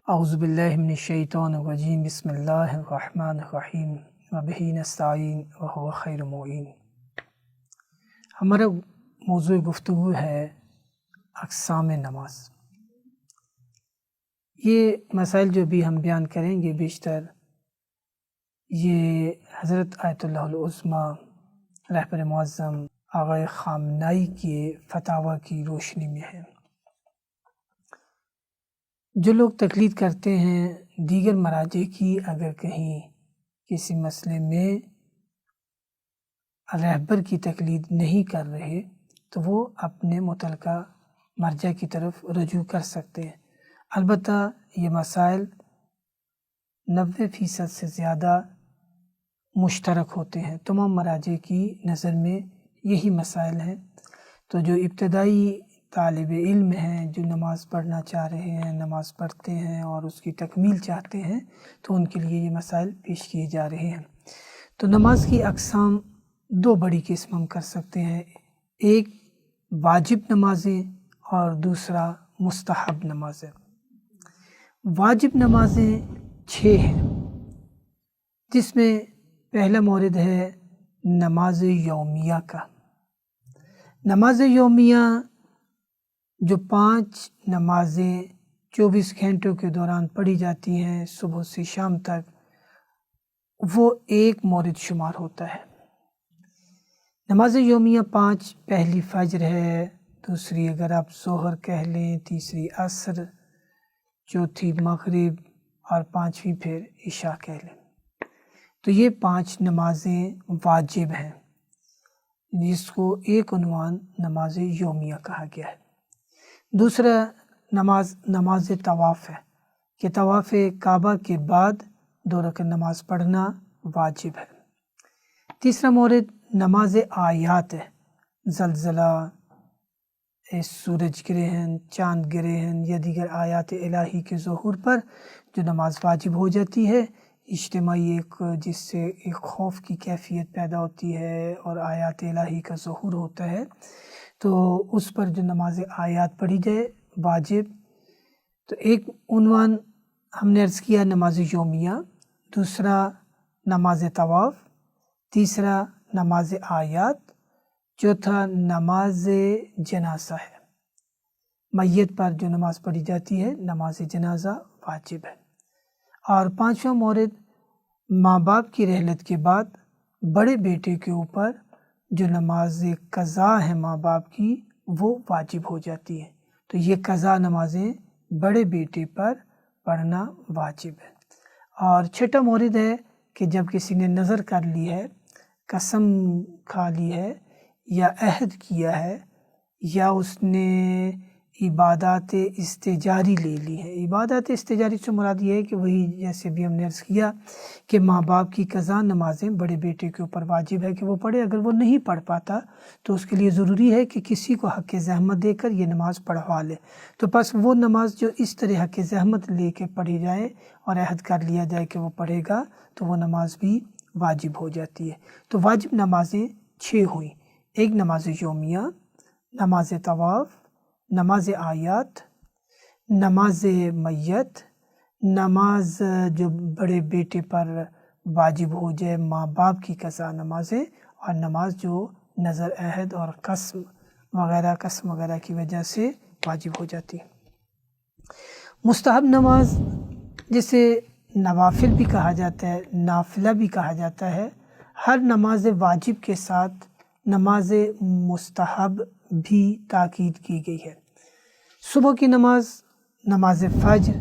اعوذ باللہ من الشیطان الرجیم بسم اللہ الرحمن الرحیم وبہ نستعین وہو خیر معین۔ ہمارا موضوع گفتگو ہے اقسام نماز۔ یہ مسائل جو بھی ہم بیان کریں گے بیشتر یہ حضرت آیت اللہ العظمیٰ رہبر معظم آقا خامنائی کے فتاوی کی روشنی میں ہے۔ جو لوگ تقلید کرتے ہیں دیگر مراجع کی، اگر کہیں کسی مسئلے میں رہبر کی تقلید نہیں کر رہے تو وہ اپنے متعلقہ مرجع کی طرف رجوع کر سکتے ہیں۔ البتہ یہ مسائل 90% سے زیادہ مشترک ہوتے ہیں، تمام مراجع کی نظر میں یہی مسائل ہیں۔ تو جو ابتدائی طالب علم ہیں، جو نماز پڑھنا چاہ رہے ہیں، نماز پڑھتے ہیں اور اس کی تکمیل چاہتے ہیں، تو ان کے لیے یہ مسائل پیش کیے جا رہے ہیں۔ تو نماز کی اقسام دو بڑی قسم ہم کر سکتے ہیں، ایک واجب نمازیں اور دوسرا مستحب نمازیں۔ واجب نمازیں 6 ہیں، جس میں پہلا مورد ہے نماز یومیہ کا۔ نماز یومیہ جو 5 نمازیں 24 گھنٹوں کے دوران پڑھی جاتی ہیں صبح سے شام تک، وہ ایک مورد شمار ہوتا ہے۔ نماز یومیہ 5، پہلی فجر ہے، دوسری اگر آپ ظہر کہہ لیں، تیسری عصر، چوتھی مغرب اور پانچویں پھر عشاء کہہ لیں۔ تو یہ 5 نمازیں واجب ہیں، جس کو ایک عنوان نماز یومیہ کہا گیا ہے۔ دوسرا نماز طواف ہے کہ طواف کعبہ کے بعد 2 رکعت نماز پڑھنا واجب ہے۔ تیسرا مورد نماز آیات ہے، زلزلہ، سورج گرہن، چاند گرہن یا دیگر آیات الہی کے ظہور پر جو نماز واجب ہو جاتی ہے، اجتماعی جس سے ایک خوف کی کیفیت پیدا ہوتی ہے اور آیات الہی کا ظہور ہوتا ہے، تو اس پر جو نماز آیات پڑھی جائے واجب۔ تو ایک عنوان ہم نے عرض کیا نماز یومیہ، دوسرا نماز طواف، تیسرا نماز آیات، چوتھا نماز جنازہ ہے، میت پر جو نماز پڑھی جاتی ہے نماز جنازہ واجب ہے۔ اور 5واں مورد ماں باپ کی رحلت کے بعد بڑے بیٹے کے اوپر جو نماز قضا ہے ماں باپ کی، وہ واجب ہو جاتی ہے۔ تو یہ قضا نمازیں بڑے بیٹے پر پڑھنا واجب ہے۔ اور 6واں مورد ہے کہ جب کسی نے نظر کر لی ہے، قسم کھا لی ہے یا عہد کیا ہے یا اس نے عبادات استجاری لے لی ہے۔ عبادات استجاری سے مراد یہ ہے کہ وہی جیسے بھی ہم نے عرض کیا کہ ماں باپ کی قضا نمازیں بڑے بیٹے کے اوپر واجب ہے کہ وہ پڑھے۔ اگر وہ نہیں پڑھ پاتا تو اس کے لیے ضروری ہے کہ کسی کو حق زحمت دے کر یہ نماز پڑھوا لے۔ تو بس وہ نماز جو اس طرح حق زحمت لے کے پڑھی جائے اور عہد کر لیا جائے کہ وہ پڑھے گا، تو وہ نماز بھی واجب ہو جاتی ہے۔ تو واجب نمازیں 6 ہوئیں، ایک نماز یومیہ، نماز طواف، نماز آیات، نماز میت، نماز جو بڑے بیٹے پر واجب ہو جائے ماں باپ کی قضا نمازیں، اور نماز جو نظر عہد اور قسم وغیرہ کی وجہ سے واجب ہو جاتی ہے۔ مستحب نماز جسے نوافل بھی کہا جاتا ہے، نافلہ بھی کہا جاتا ہے، ہر نماز واجب کے ساتھ نماز مستحب بھی تاکید کی گئی ہے۔ صبح کی نماز، نماز فجر،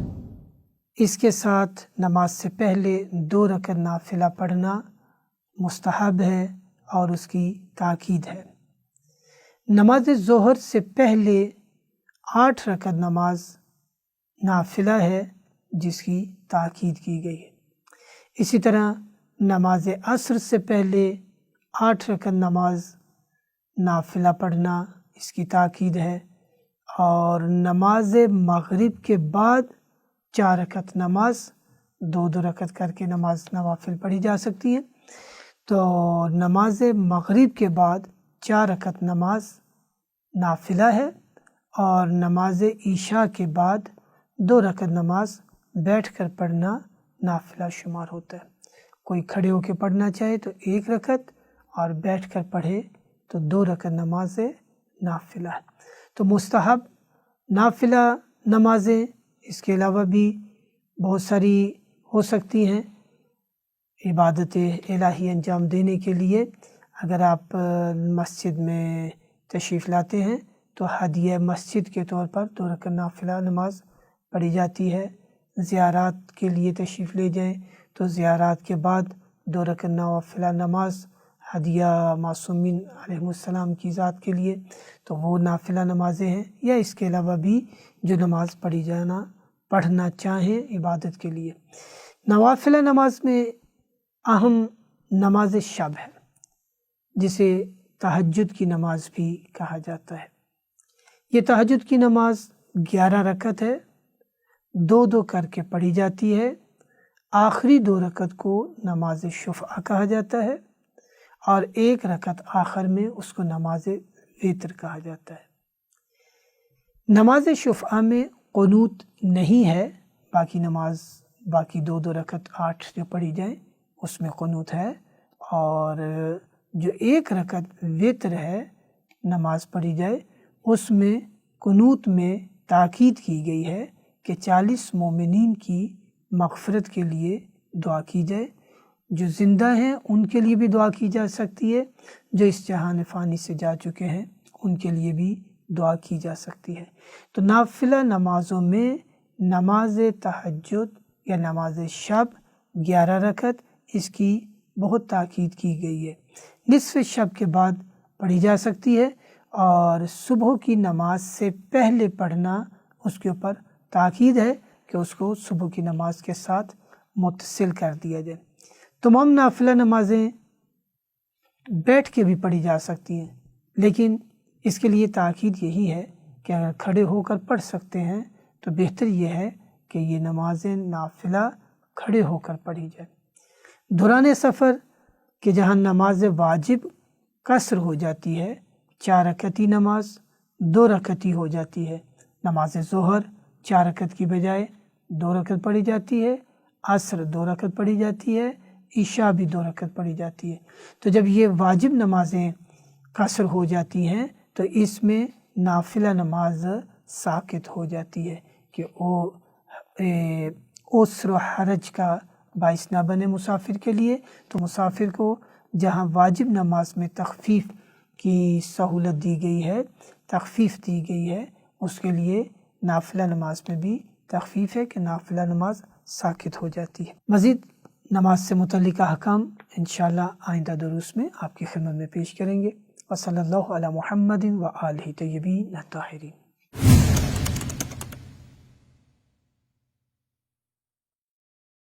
اس کے ساتھ نماز سے پہلے 2 رکعت نافلہ پڑھنا مستحب ہے اور اس کی تاکید ہے۔ نماز ظہر سے پہلے 8 رکعت نماز نافلہ ہے جس کی تاکید کی گئی ہے۔ اسی طرح نماز عصر سے پہلے 8 رکعت نماز نافلہ پڑھنا اس کی تاکید ہے، اور نماز مغرب کے بعد 4 رکعت نماز 2 رکعت کر کے نماز نوافل پڑھی جا سکتی ہے۔ تو نماز مغرب کے بعد 4 رکعت نماز نافلہ ہے، اور نماز عشاء کے بعد 2 رکعت نماز بیٹھ کر پڑھنا نافلہ شمار ہوتا ہے۔ کوئی کھڑے ہو کے پڑھنا چاہے تو 1 رکعت، اور بیٹھ کر پڑھے تو 2 رکعت نماز نافلہ ہے۔ تو مستحب نافلہ نمازیں اس کے علاوہ بھی بہت ساری ہو سکتی ہیں عبادت الہی انجام دینے کے لیے۔ اگر آپ مسجد میں تشریف لاتے ہیں تو ہدیہ مسجد کے طور پر 2 رکعت نافلہ نماز پڑھی جاتی ہے۔ زیارات کے لیے تشریف لے جائیں تو زیارات کے بعد 2 رکعت نافلہ نماز ہدیہ معصومین علیہ السلام کی ذات کے لیے، تو وہ نافلہ نمازیں ہیں۔ یا اس کے علاوہ بھی جو نماز پڑھنا چاہیں عبادت کے لیے۔ نوافل نماز میں اہم نماز شب ہے، جسے تہجد کی نماز بھی کہا جاتا ہے۔ یہ تہجد کی نماز 11 رکعت ہے، 2 کر کے پڑھی جاتی ہے۔ آخری 2 رکعت کو نماز شفعہ کہا جاتا ہے، اور 1 رکعت آخر میں اس کو نماز وتر کہا جاتا ہے۔ نماز شفعہ میں قنوت نہیں ہے، باقی 2 رکعت 8 جو پڑھی جائیں اس میں قنوت ہے، اور جو 1 رکعت وتر ہے نماز پڑھی جائے اس میں قنوت میں تاکید کی گئی ہے کہ 40 مومنین کی مغفرت کے لیے دعا کی جائے۔ جو زندہ ہیں ان کے لیے بھی دعا کی جا سکتی ہے، جو اس جہان فانی سے جا چکے ہیں ان کے لیے بھی دعا کی جا سکتی ہے۔ تو نافلہ نمازوں میں نماز تہجد یا نماز شب 11 رکعت، اس کی بہت تاکید کی گئی ہے۔ نصف شب کے بعد پڑھی جا سکتی ہے، اور صبح کی نماز سے پہلے پڑھنا اس کے اوپر تاکید ہے کہ اس کو صبح کی نماز کے ساتھ متصل کر دیا جائے۔ تمام نافلہ نمازیں بیٹھ کے بھی پڑھی جا سکتی ہیں، لیکن اس کے لیے تاکید یہی ہے کہ اگر کھڑے ہو کر پڑھ سکتے ہیں تو بہتر یہ ہے کہ یہ نمازیں نافلہ کھڑے ہو کر پڑھی جائیں۔ دوران سفر کہ جہاں نماز واجب قصر ہو جاتی ہے، 4 رکعتی نماز 2 رکعتی ہو جاتی ہے۔ نماز ظہر 4 رکعت کی بجائے 2 رکعت پڑھی جاتی ہے، عصر 2 رکعت پڑھی جاتی ہے، عشاء بھی 2 رکعت پڑھی جاتی ہے۔ تو جب یہ واجب نمازیں قصر ہو جاتی ہیں تو اس میں نافلہ نماز ساقط ہو جاتی ہے کہ عسر و حرج کا باعث نہ بنے مسافر کے لیے۔ تو مسافر کو جہاں واجب نماز میں تخفیف کی سہولت دی گئی ہے، تخفیف دی گئی ہے، اس کے لیے نافلہ نماز میں بھی تخفیف ہے کہ نافلہ نماز ساقط ہو جاتی ہے۔ مزید نماز سے متعلق احکام انشاءاللہ آئندہ دروس میں آپ کی خدمت میں پیش کریں گے۔ وصلی اللہ علی محمد و آلہ طیبین الطاہرین۔